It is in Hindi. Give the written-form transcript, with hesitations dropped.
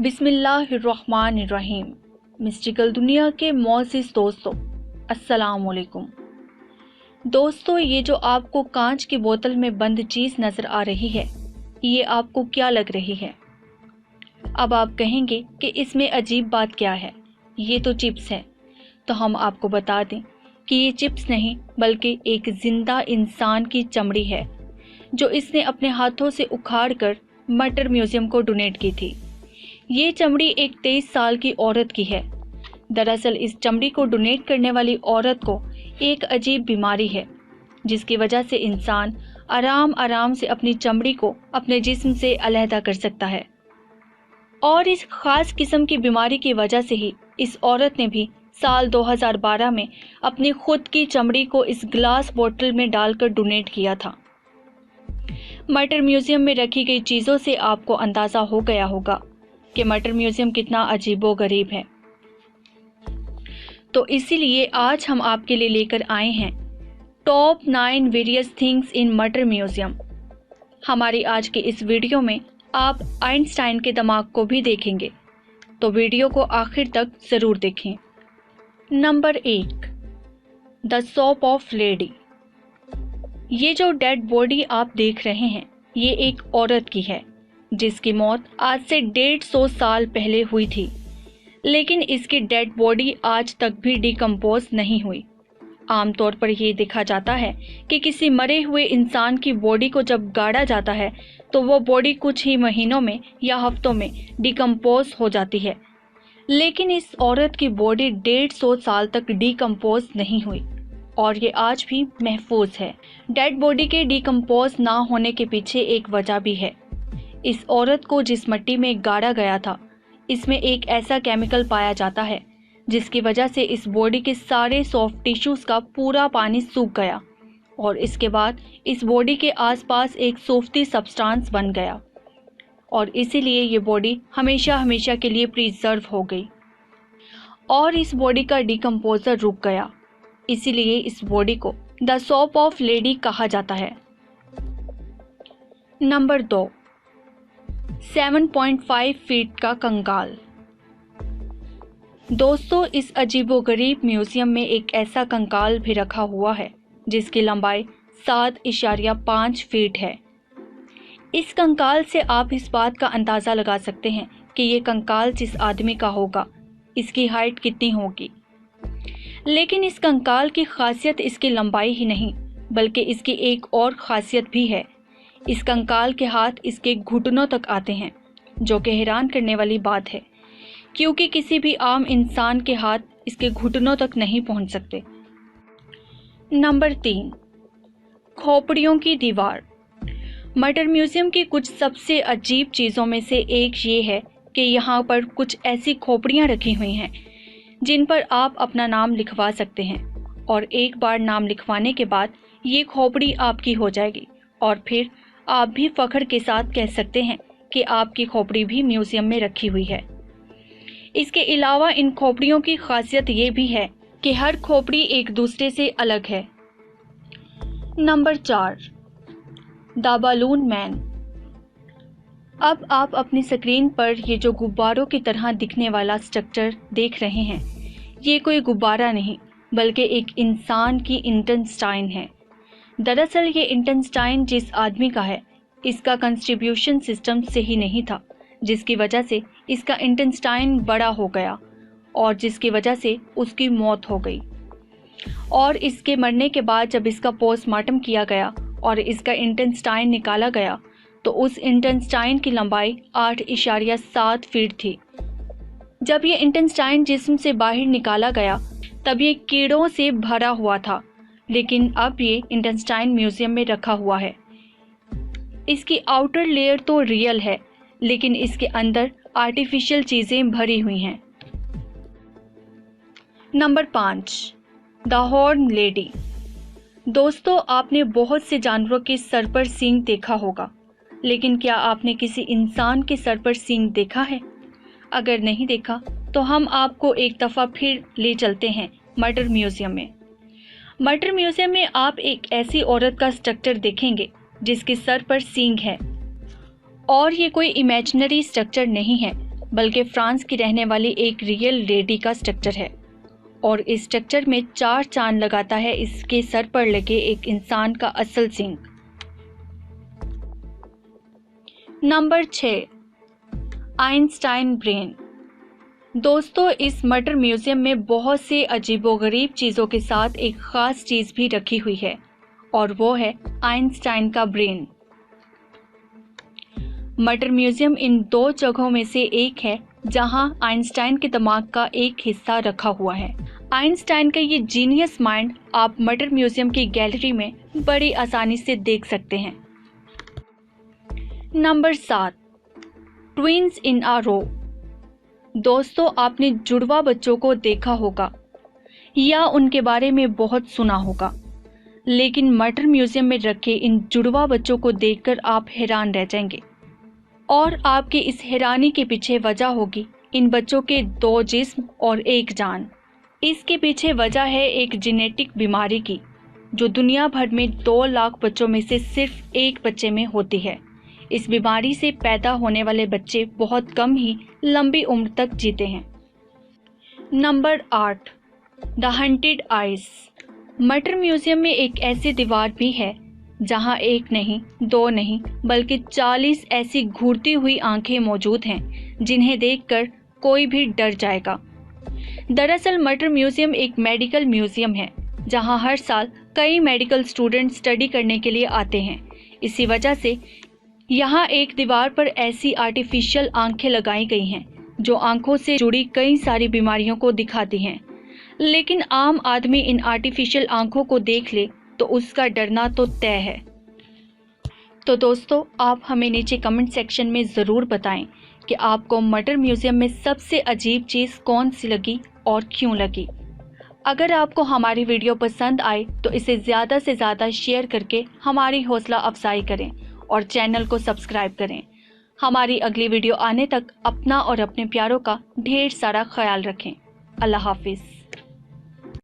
बिस्मिल्लाहिर्रहमानिर्रहीम। मिस्टिकल दुनिया के मोअज़्ज़िज़ दोस्तों, अस्सलाम वालेकुम। दोस्तों, ये जो आपको कांच की बोतल में बंद चीज़ नज़र आ रही है, ये आपको क्या लग रही है? अब आप कहेंगे कि इसमें अजीब बात क्या है, ये तो चिप्स है। तो हम आपको बता दें कि ये चिप्स नहीं बल्कि एक ज़िंदा इंसान की चमड़ी है, जो इसने अपने हाथों से उखाड़ कर मटर म्यूज़ियम को डोनेट की थी। ये चमड़ी एक 23 साल की औरत की है। दरअसल इस चमड़ी को डोनेट करने वाली औरत को एक अजीब बीमारी है, जिसकी वजह से इंसान आराम आराम से अपनी चमड़ी को अपने जिस्म से अलहदा कर सकता है। और इस खास किस्म की बीमारी की वजह से ही इस औरत ने भी साल 2012 में अपनी खुद की चमड़ी को इस ग्लास बोतल में डालकर डोनेट किया था। मटर म्यूजियम में रखी गई चीज़ों से आपको अंदाज़ा हो गया होगा कि मटर म्यूजियम कितना अजीबोगरीब है। तो इसीलिए आज हम आपके लिए लेकर आए हैं टॉप 9 वेरियस थिंग्स इन मटर म्यूजियम। हमारी आज के इस वीडियो में आप आइंस्टाइन के दिमाग को भी देखेंगे, तो वीडियो को आखिर तक ज़रूर देखें। Number 1, the soap of lady. ये जो डेड बॉडी आप देख रहे हैं, ये एक औरत की है जिसकी मौत आज से 150 साल पहले हुई थी, लेकिन इसकी डेड बॉडी आज तक भी डिकम्पोज नहीं हुई। आमतौर पर यह देखा जाता है कि किसी मरे हुए इंसान की बॉडी को जब गाड़ा जाता है तो वो बॉडी कुछ ही महीनों में या हफ्तों में डिकम्पोज हो जाती है, लेकिन इस औरत की बॉडी 150 साल तक डिकम्पोज नहीं हुई और ये आज भी महफूज है। डेड बॉडी के डिकम्पोज ना होने के पीछे एक वजह भी है। इस औरत को जिस मिट्टी में गाड़ा गया था, इसमें एक ऐसा केमिकल पाया जाता है जिसकी वजह से इस बॉडी के सारे सॉफ्ट टिश्यूज़ का पूरा पानी सूख गया और इसके बाद इस बॉडी के आसपास एक सॉफ्टी सब्सटेंस बन गया और इसीलिए ये बॉडी हमेशा हमेशा के लिए प्रिजर्व हो गई और इस बॉडी का डिकम्पोजर रुक गया। इसीलिए इस बॉडी को द सोप ऑफ लेडी कहा जाता है। नंबर 2, 7.5 फीट का कंकाल। दोस्तों, इस अजीबोगरीब म्यूजियम में एक ऐसा कंकाल भी रखा हुआ है जिसकी लंबाई 7.5 फीट है। इस कंकाल से आप इस बात का अंदाज़ा लगा सकते हैं कि ये कंकाल जिस आदमी का होगा, इसकी हाइट कितनी होगी। लेकिन इस कंकाल की खासियत इसकी लंबाई ही नहीं, बल्कि इसकी एक और खासियत भी है। इस कंकाल के हाथ इसके घुटनों तक आते हैं, जो कि हैरान करने वाली बात है, क्योंकि किसी भी आम इंसान के हाथ इसके घुटनों तक नहीं पहुंच सकते। नंबर 3, खोपड़ियों की दीवार। मटर म्यूजियम की कुछ सबसे अजीब चीज़ों में से एक ये है कि यहाँ पर कुछ ऐसी खोपड़ियाँ रखी हुई हैं जिन पर आप अपना नाम लिखवा सकते हैं और एक बार नाम लिखवाने के बाद ये खोपड़ी आपकी हो जाएगी और फिर आप भी फख्र के साथ कह सकते हैं कि आपकी खोपड़ी भी म्यूजियम में रखी हुई है। इसके अलावा इन खोपड़ियों की खासियत ये भी है कि हर खोपड़ी एक दूसरे से अलग है। Number 4, the balloon man. अब आप अपनी स्क्रीन पर ये जो गुब्बारों की तरह दिखने वाला स्ट्रक्चर देख रहे हैं, ये कोई गुब्बारा नहीं बल्कि एक इंसान की इंटेस्टाइन है। दरअसल ये इंटेस्टाइन जिस आदमी का है, इसका कंस्ट्रीब्यूशन सिस्टम सही नहीं था, जिसकी वजह से इसका इंटेस्टाइन बड़ा हो गया और जिसकी वजह से उसकी मौत हो गई। और इसके मरने के बाद जब इसका पोस्टमार्टम किया गया और इसका इंटेस्टाइन निकाला गया तो उस इंटेस्टाइन की लंबाई 8.7 फीट थी। जब ये इंटेस्टाइन जिस्म से बाहर निकाला गया तब ये कीड़ों से भरा हुआ था, लेकिन अब ये इंटेस्टाइन म्यूजियम में रखा हुआ है। इसकी आउटर लेयर तो रियल है, लेकिन इसके अंदर आर्टिफिशियल चीज़ें भरी हुई हैं। Number 5, the horn lady. दोस्तों, आपने बहुत से जानवरों के सर पर सींग देखा होगा, लेकिन क्या आपने किसी इंसान के सर पर सींग देखा है? अगर नहीं देखा तो हम आपको एक दफ़ा फिर ले चलते हैं मटर म्यूजियम में। मटर म्यूजियम में आप एक ऐसी औरत का स्ट्रक्चर देखेंगे जिसके सर पर सींग है और ये कोई इमेजिनरी स्ट्रक्चर नहीं है, बल्कि फ्रांस की रहने वाली एक रियल लेडी का स्ट्रक्चर है और इस स्ट्रक्चर में 4 चांद लगाता है इसके सर पर लगे एक इंसान का असल सींग। Number 6, Einstein brain. दोस्तों, इस मर्डर म्यूजियम में बहुत से अजीबोगरीब चीज़ों के साथ एक ख़ास चीज़ भी रखी हुई है और वो है आइंस्टाइन का ब्रेन। मर्डर म्यूजियम इन 2 जगहों में से एक है जहां आइंस्टाइन के दिमाग का एक हिस्सा रखा हुआ है। आइंस्टाइन का ये जीनियस माइंड आप मर्डर म्यूजियम की गैलरी में बड़ी आसानी से देख सकते हैं। नंबर 7, ट्विन्स इन अ रो। दोस्तों, आपने जुड़वा बच्चों को देखा होगा या उनके बारे में बहुत सुना होगा, लेकिन मर्डर म्यूजियम में रखे इन जुड़वा बच्चों को देखकर आप हैरान रह जाएंगे और आपकी इस हैरानी के पीछे वजह होगी इन बच्चों के 2 जिस्म और 1 जान। इसके पीछे वजह है एक जेनेटिक बीमारी की जो दुनिया भर में 2 लाख बच्चों में से सिर्फ 1 बच्चे में होती है। इस बीमारी से पैदा होने वाले बच्चे बहुत कम ही लंबी उम्र तक जीते हैं। Number 8, the haunted eyes. Murder museum में एक ऐसी दीवार भी है जहां 1 नहीं, 2 नहीं, बल्कि 40 ऐसी घूरती हुई आंखें मौजूद हैं जिन्हें देखकर कोई भी डर जाएगा। दरअसल मर्डर म्यूजियम एक मेडिकल म्यूजियम है जहां हर साल कई मेडिकल स्टूडेंट स्टडी करने के लिए आते हैं। इसी वजह से यहाँ एक दीवार पर ऐसी आर्टिफिशियल आंखें लगाई गई हैं जो आंखों से जुड़ी कई सारी बीमारियों को दिखाती हैं, लेकिन आम आदमी इन आर्टिफिशियल आंखों को देख ले तो उसका डरना तो तय है। तो दोस्तों, आप हमें नीचे कमेंट सेक्शन में ज़रूर बताएं कि आपको मर्डर म्यूजियम में सबसे अजीब चीज़ कौन सी लगी और क्यों लगी। अगर आपको हमारी वीडियो पसंद आए तो इसे ज़्यादा से ज़्यादा शेयर करके हमारी हौसला अफजाई करें और चैनल को सब्सक्राइब करें। हमारी अगली वीडियो आने तक अपना और अपने प्यारों का ढेर सारा ख्याल रखें। अल्लाह हाफिज़।